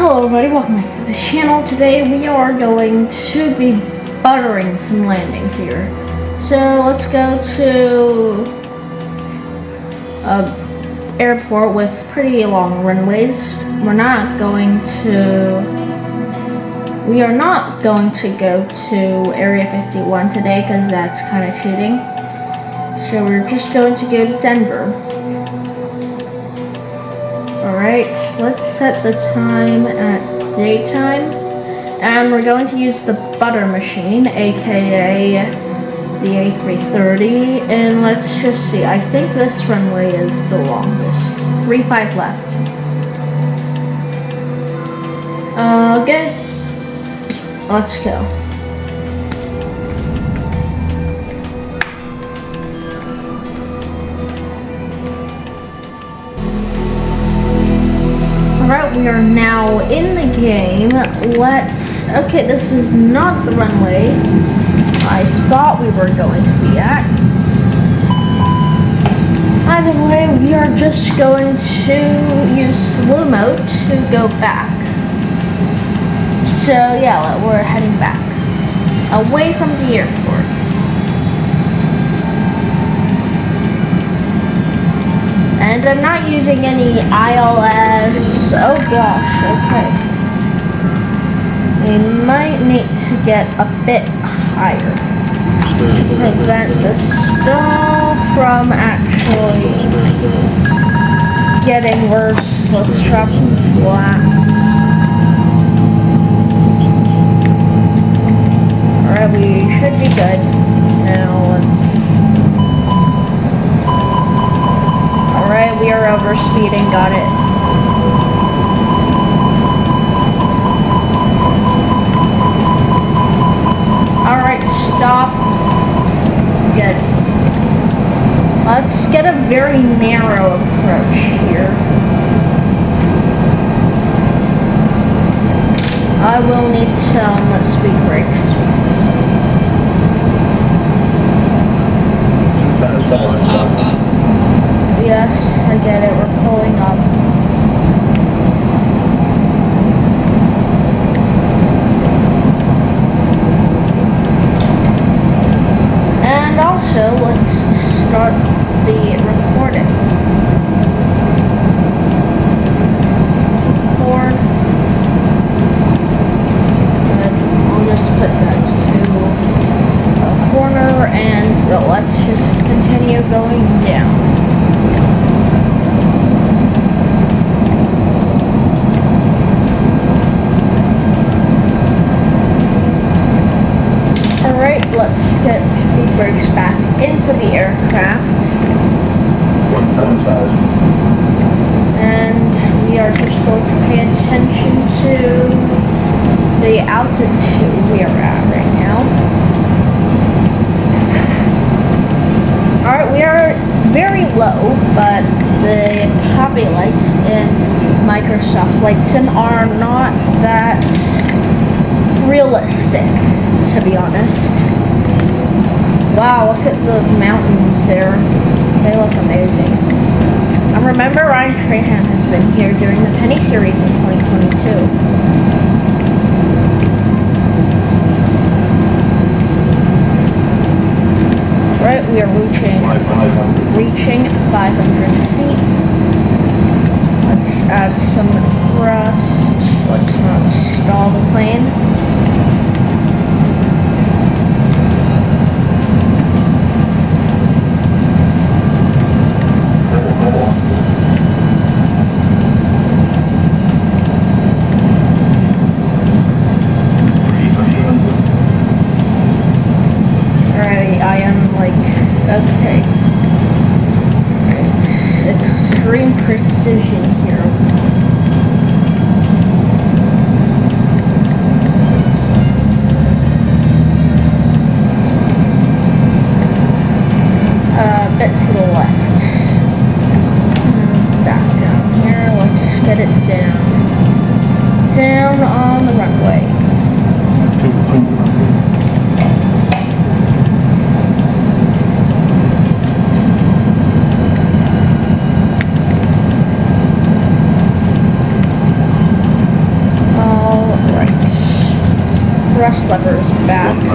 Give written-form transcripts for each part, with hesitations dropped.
Hello everybody, welcome back to the channel. Today we are going to be buttering some landings here. So let's go to a airport with pretty long runways. We are not going to go to Area 51 today because that's kind of cheating. So we're just going to go to Denver. Alright, let's set the time at daytime, and we're going to use the butter machine, aka the A330, and let's just see, I think this runway is the longest, 35 left. Okay, let's go. Alright, we are now in the game. Okay, this is not the runway I thought we were going to be at. Either way, we are just going to use slow mode to go back. So yeah, we're heading back. Away from the airport. And I'm not using any ILS. Oh gosh, okay. We might need to get a bit higher to prevent the stall from actually getting worse. Let's drop some flaps. Alright, we should be good. Now let's... Alright, we are over speeding, got it. Alright, stop. Good. Let's get a very narrow approach here. I will need some speed brakes. Yes, I get it. We're pulling up. And also, let's start the recording. Record. Good. I'll just put that to a corner and let's just continue going down. Let's get speed brakes back into the aircraft. And we are just going to pay attention to the altitude we are at right now. Alright, we are very low, but the Poppy lights and Microsoft Flight Sim are not that realistic, to be honest. Wow, look at the mountains there. They look amazing. I remember Ryan Trahan has been here during the Penny series in 2022. Right, we are reaching 500 feet. Let's add some thrust. Let's not stall the plane. Okay. It's extreme precision here. A bit to the left. And back down here. Let's get it down. Down on the runway. thrust lever is back. 50,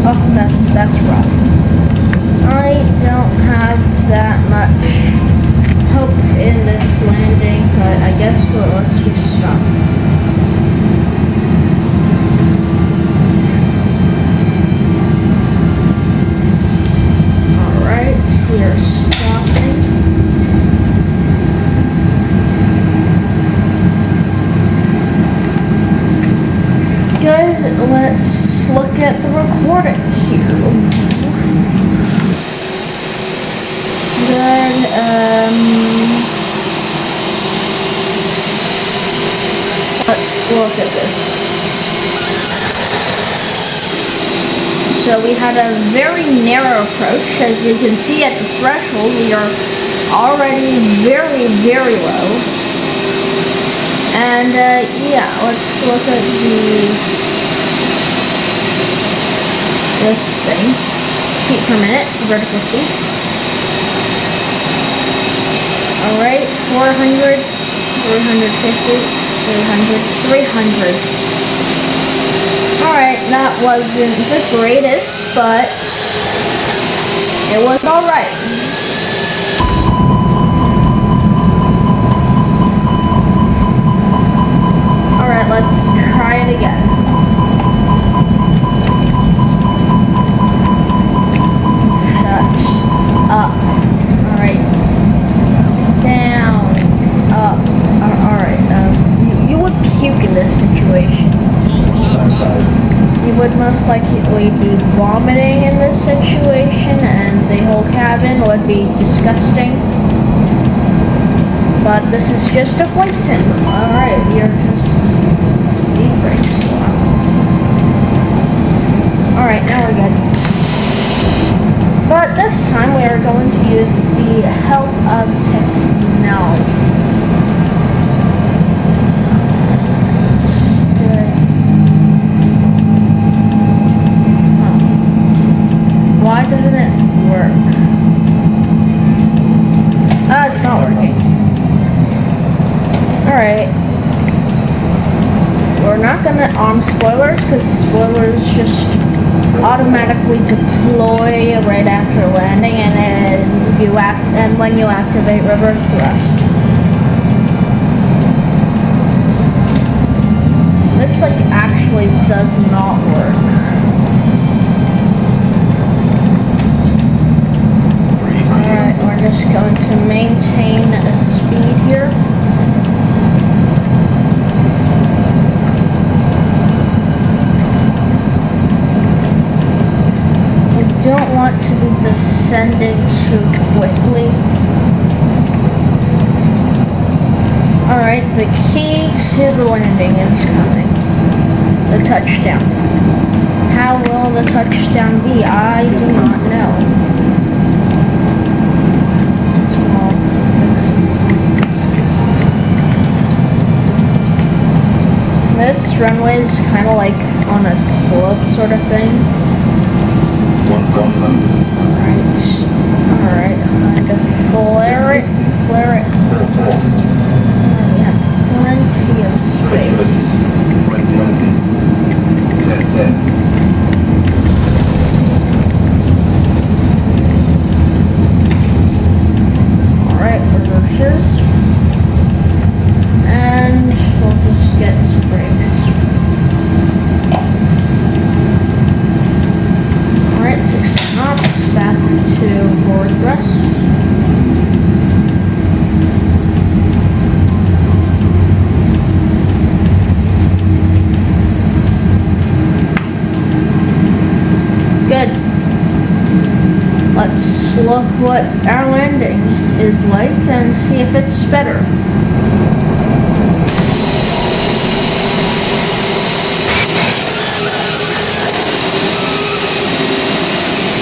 Oh, that's rough. I don't have that much hope in this landing, but I guess let's just stop. Alright, we are stopping. Good, let's look at the recording here. Good, let's look at this. So we had a very narrow approach. As you can see at the threshold, we are already very, very low. And yeah, let's look at this thing. Feet per minute, vertical speed. Alright, 400, 350, 300. Alright, that wasn't the greatest, but it was alright. Alright, let's try it again. Shut up. Alright. Down. Up. Alright, you would puke in this situation. You would most likely be vomiting in this situation, and the whole cabin would be disgusting. But this is just a flight sim. Alright, you're just speed brakes. Alright, now we're good. But this time we are going to use the help of technology. Why doesn't it work? Oh, it's not working. Alright. We're not gonna arm spoilers, because spoilers just automatically deploy right after landing, and then when you activate reverse thrust. This actually does not work. Alright, we're just going to maintain a speed here. We don't want to be descending too quickly. Alright, the key to the landing is coming. The touchdown. How will the touchdown be? I do not know. This runway is kind of like on a slope sort of thing. Alright, kind of flare it. We have plenty of space. Alright, reverses. And we'll just get some brakes. Alright, 60 knots, back to forward thrust. Good. Let's look what our landing is like and see if it's better.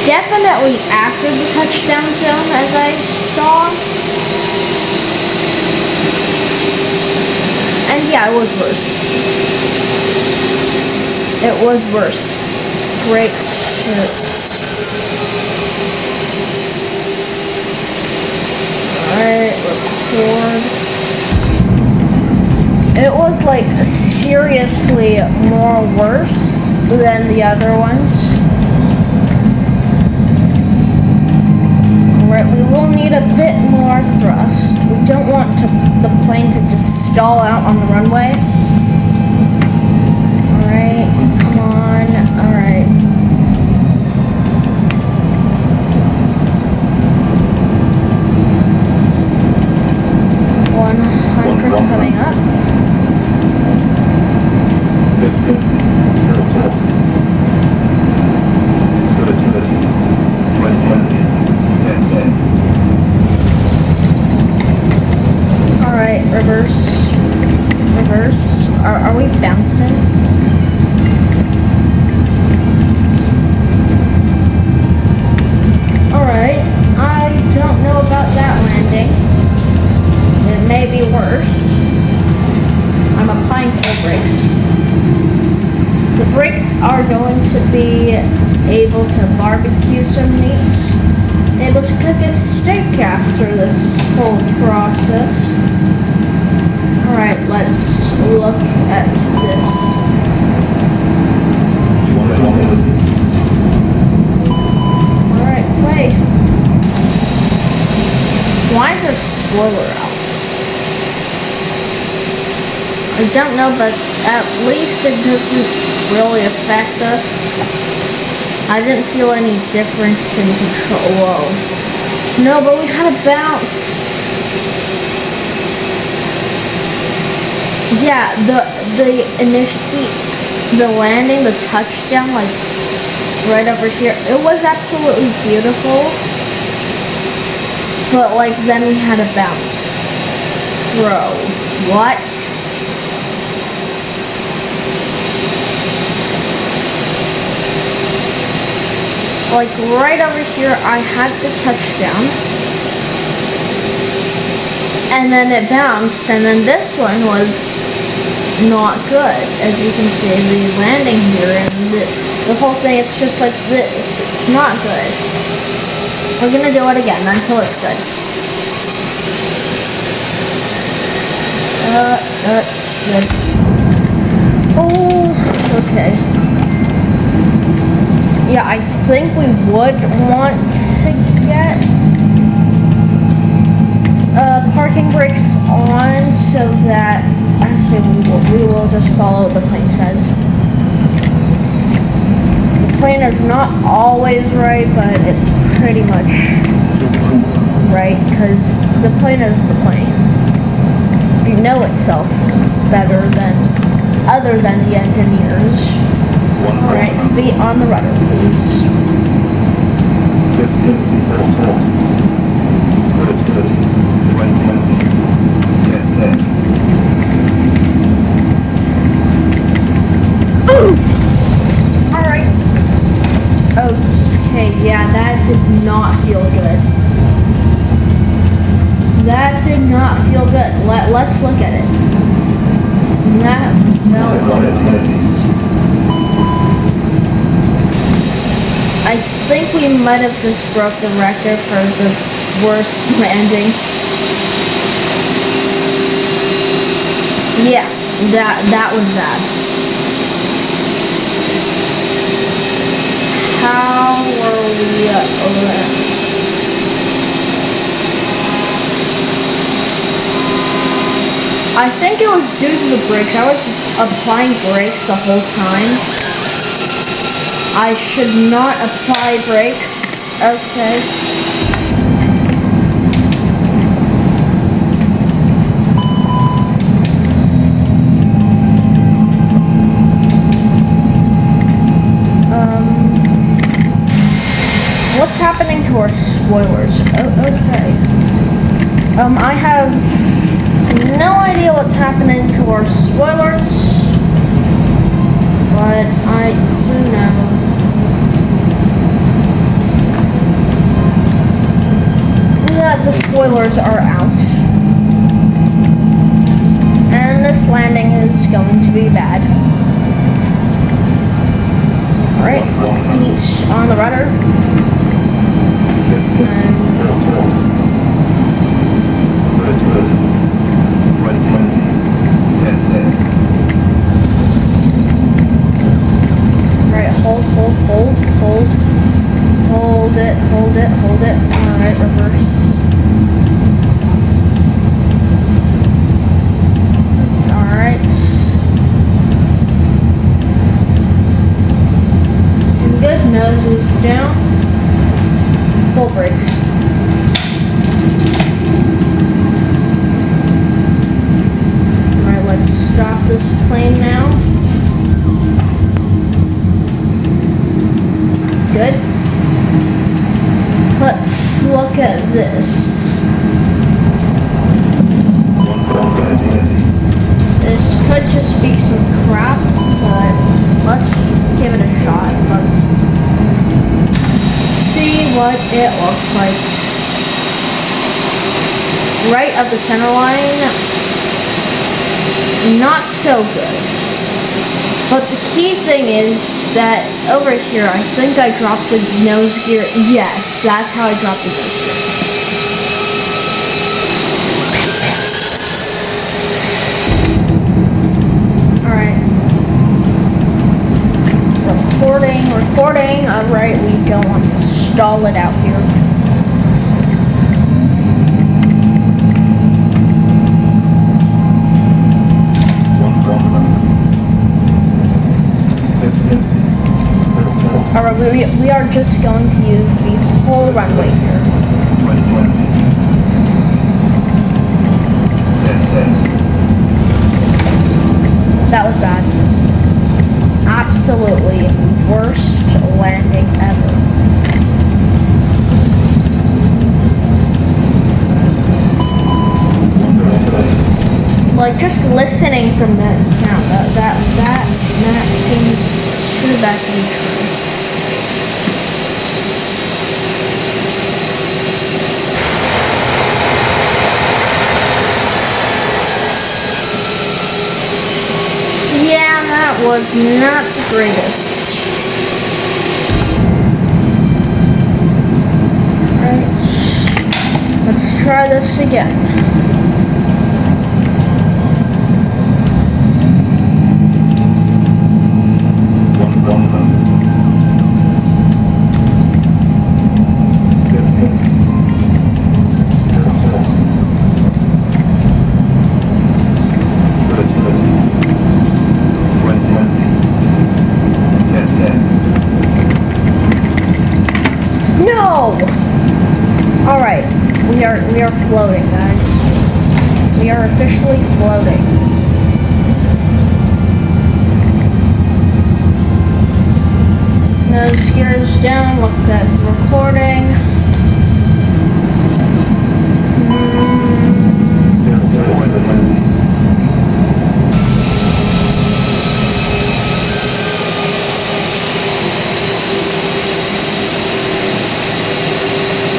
Definitely after the touchdown zone, as I saw. And yeah, it was worse. It was worse. Great shirts. Alright, record. It was like seriously more worse than the other ones. Alright, we will need a bit more thrust. We don't want the plane to just stall out on the runway. Alright, come on. Alright. Coming up. Alright, reverse. Reverse. Are we bouncing? Alright, I don't know about that landing. It may be worse. I'm applying full brakes. The brakes are going to be able to barbecue some meats, able to cook a steak after this whole process. Alright, let's look at this. Alright, play. Why is there a spoiler out? I don't know, but at least it doesn't really affect us. I didn't feel any difference in control. Whoa. No, but we had a bounce. Yeah, the landing, the touchdown, like right over here, it was absolutely beautiful. But like then we had a bounce. Bro, what? Like right over here, I had the touchdown, and then it bounced, and then this one was not good. As you can see, the landing here and the whole thing, it's just like this. It's not good. We're gonna do it again until it's good. Good. Oh, okay. Yeah, I think we would want to get parking brakes on so that actually we will just follow what the plane says. The plane is not always right, but it's pretty much right because the plane is the plane. You know itself better than other than the engineers. Alright, feet on the rudder, please. Alright. Okay, yeah, that did not feel good. That did not feel good. Let's look at it. That felt nice. I think we might have just broke the record for the worst landing. Yeah, that was bad. How were we I think it was due to the brakes. I was applying brakes the whole time. I should not apply brakes. Okay. What's happening to our spoilers? Oh, okay. I have no idea what's happening to our spoilers, but I do know. That the spoilers are out. And this landing is going to be bad. Alright, feet on the rudder. Right, hold. Hold it. Alright, reverse. Alright. Good, nose is down. Full brakes. Alright, let's stop this plane now. Good. Let's look at this. This could just be some crap, but let's give it a shot. Let's see what it looks like. Right of the center line, not so good. But the key thing is that over here, I think I dropped the nose gear. Yes, that's how I dropped the nose gear. Alright. Recording. Alright, we don't want to stall it out here. Alright, we are just going to use the whole runway here. That was bad. Absolutely worst landing ever. Like, just listening from that sound, that seems too bad to be true. Yeah, that was not the greatest. Alright, let's try this again. No! Alright, we are floating, guys. We are officially floating. Nose gears down, look at the recording.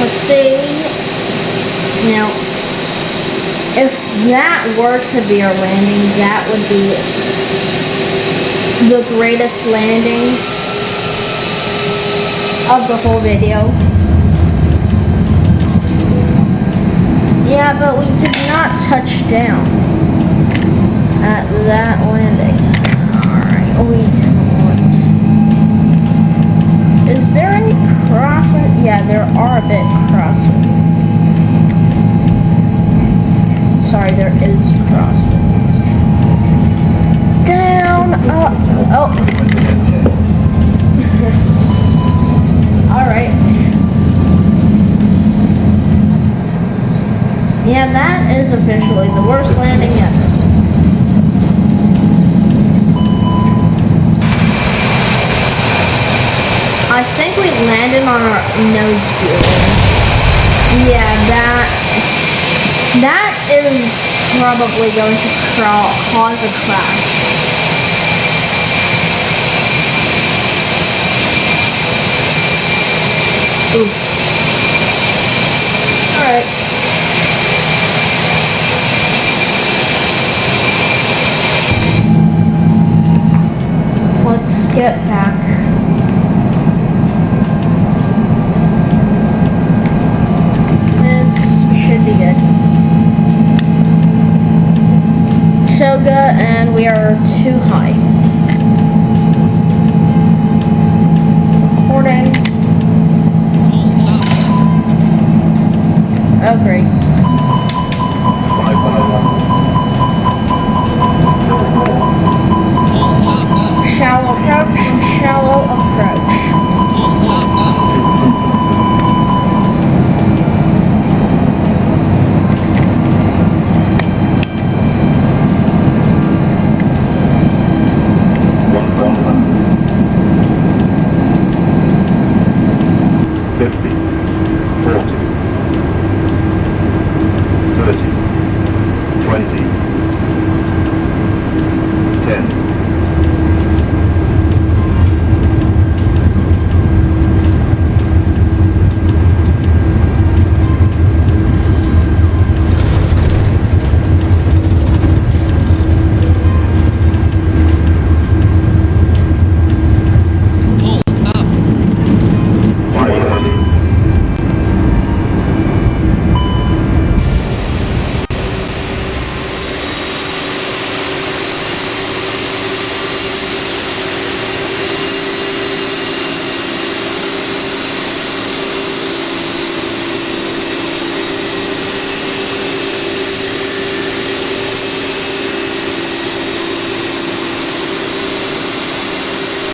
Let's see. Now, if that were to be a landing, that would be the greatest landing of the whole video. Yeah, but we did not touch down at that landing. Alright, we don't. Is there any crosswinds? Yeah, there are a bit crosswinds. Sorry, there is crosswind. Down, up, oh. Alright. Yeah, that is officially the worst landing ever. I think we landed on our nose gear. Yeah, that is probably going to cause a crash. Oof. Alright. Let's get back. This should be good. we are too high.